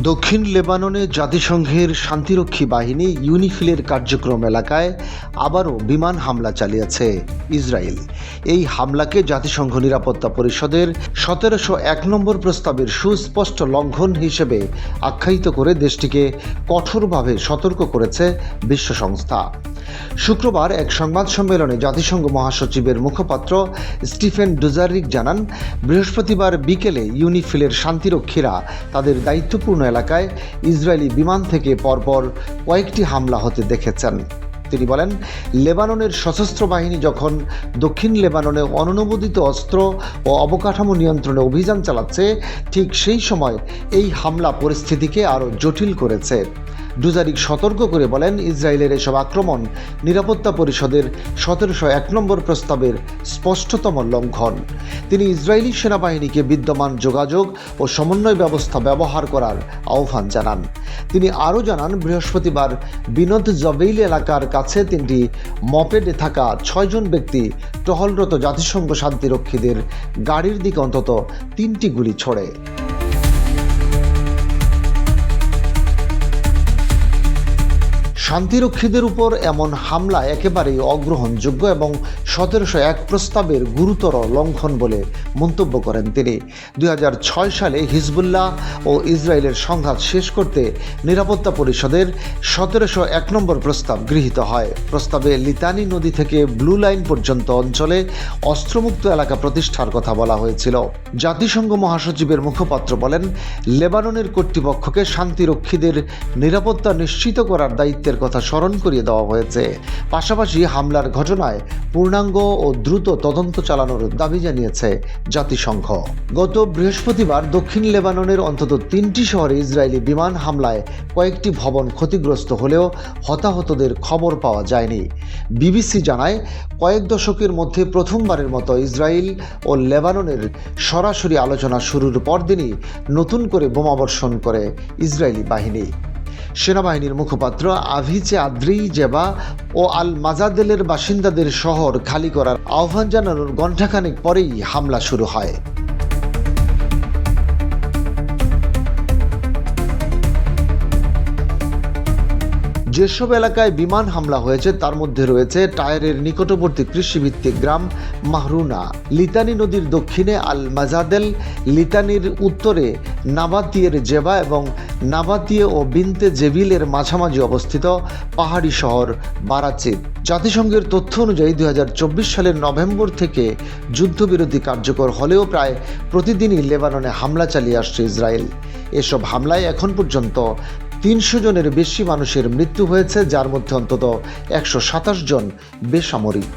দক্ষিণ লেবাননে জাতিসংঘের শান্তিরক্ষী বাহিনী ইউনিফিলের কার্যক্রম এলাকায় আবারও বিমান হামলা চালিয়েছে ইসরায়েল। এই হামলাকে জাতিসংঘ নিরাপত্তা পরিষদের ১৭০১ নম্বর প্রস্তাবের সুস্পষ্ট লঙ্ঘন হিসেবে আখ্যায়িত করে দেশটিকে কঠোরভাবে সতর্ক করেছে বিশ্ব সংস্থা। শুক্রবার এক সংবাদ সম্মেলনে জাতিসংঘ মহাসচিবের মুখপাত্র স্টিফেন ডুজারিক জানান, বৃহস্পতিবার বিকেলে ইউনিফিলের শান্তিরক্ষীরা তাদের দায়িত্বপূর্ণ এলাকায় ইসরায়েলি বিমান থেকে পরপর কয়েকটি হামলা হতে দেখেছেন। তিনি বলেন, লেবাননের সশস্ত্র বাহিনী যখন দক্ষিণ লেবাননে অনুমোদিত অস্ত্র ও অবকাঠামো নিয়ন্ত্রণে অভিযান চালাচ্ছে, ঠিক সেই সময় এই হামলা পরিস্থিতিকে আরও জটিল করেছে। ডুজারিক সতর্ক করে বলেন, ইসরায়েলের এসব আক্রমণ নিরাপত্তা পরিষদের ১৭০১ নম্বর প্রস্তাবের স্পষ্টতম লঙ্ঘন। তিনি ইসরায়েলি সেনাবাহিনীকে বিদ্যমান যোগাযোগ ও সমন্বয় ব্যবস্থা ব্যবহার করার আহ্বান জানান। তিনি আরও জানান, বৃহস্পতিবার বিনোদ জবেইল এলাকার কাছে ৩টি মপেডে থাকা ৬ জন ব্যক্তি টহলরত জাতিসংঘ শান্তিরক্ষীদের গাড়ির দিকে অন্তত ৩টি গুলি ছোড়ে। শান্তিরক্ষীদের উপর এমন হামলা একেবারেই অগ্রহণযোগ্য এবং ১৭০১ প্রস্তাবের গুরুতর লঙ্ঘন বলে মন্তব্য করেন তিনি। ২০০৬ সালে হিজবুল্লাহ ও ইসরায়েলের সংঘাত শেষ করতে নিরাপত্তা পরিষদের ১৭০১ নম্বর প্রস্তাব গৃহীত হয়। প্রস্তাবে লিতানি নদী থেকে ব্লু লাইন পর্যন্ত অঞ্চলে অস্ত্রমুক্ত এলাকা প্রতিষ্ঠার কথা বলা হয়েছিল। জাতিসংঘ মহাসচিবের মুখপাত্র বলেন, লেবাননের কর্তৃপক্ষকে শান্তিরক্ষীদের নিরাপত্তা নিশ্চিত করার দায়িত্বের কথা স্মরণ করিয়ে দেওয়া হয়েছে। পাশাপাশি হামলার ঘটনায় পূর্ণাঙ্গ ও দ্রুত তদন্ত চালানোর দাবি জানিয়েছে জাতিসংঘ। গত বৃহস্পতিবার দক্ষিণ লেবাননের অন্তত ৩টি শহরে ইসরায়েলি বিমান হামলায় কয়েকটি ভবন ক্ষতিগ্রস্ত হলেও হতাহতদের খবর পাওয়া যায়নি। বিবিসি জানায়, কয়েক দশকের মধ্যে প্রথমবারের মতো ইসরায়েল ও লেবাননের সরাসরি আলোচনা শুরুর পরদিনই নতুন করে বোমাবর্ষণ করে ইসরায়েলি বাহিনী। সেনাবাহিনীর মুখপাত্র আভিচে আদ্রিজেবা ও আল মাজাদেলের বাসিন্দাদের শহর খালি করার আহ্বান জানানোর ঘণ্টাখানেক পরেই হামলা শুরু হয়। যেসব এলাকায় বিমান হামলা হয়েছে তার মধ্যে রয়েছে টায়ারের নিকটবর্তী কৃষিভিত্তিক গ্রাম মাহরুনা, লিতানি নদীর দক্ষিণে আল মাজাদেল, লিতানির উত্তরে নাবাতিয়ের জেবা এবং নাবাতিয়ে ও বিনতে জেবিলের মাঝামাঝি অবস্থিত পাহাড়ি শহর বারাচিদ। জাতিসংঘের তথ্য অনুযায়ী ২০২৪ সালের নভেম্বর থেকে যুদ্ধবিরতি কার্যকর হলেও প্রায় প্রতিদিনই লেবাননে হামলা চালিয়ে আসছে ইসরায়েল। এসব হামলায় এখন পর্যন্ত ৩০০ জনের বেশি মানুষের মৃত্যু হয়েছে, যার মধ্যে অন্তত ১২৭ জন বেসামরিক।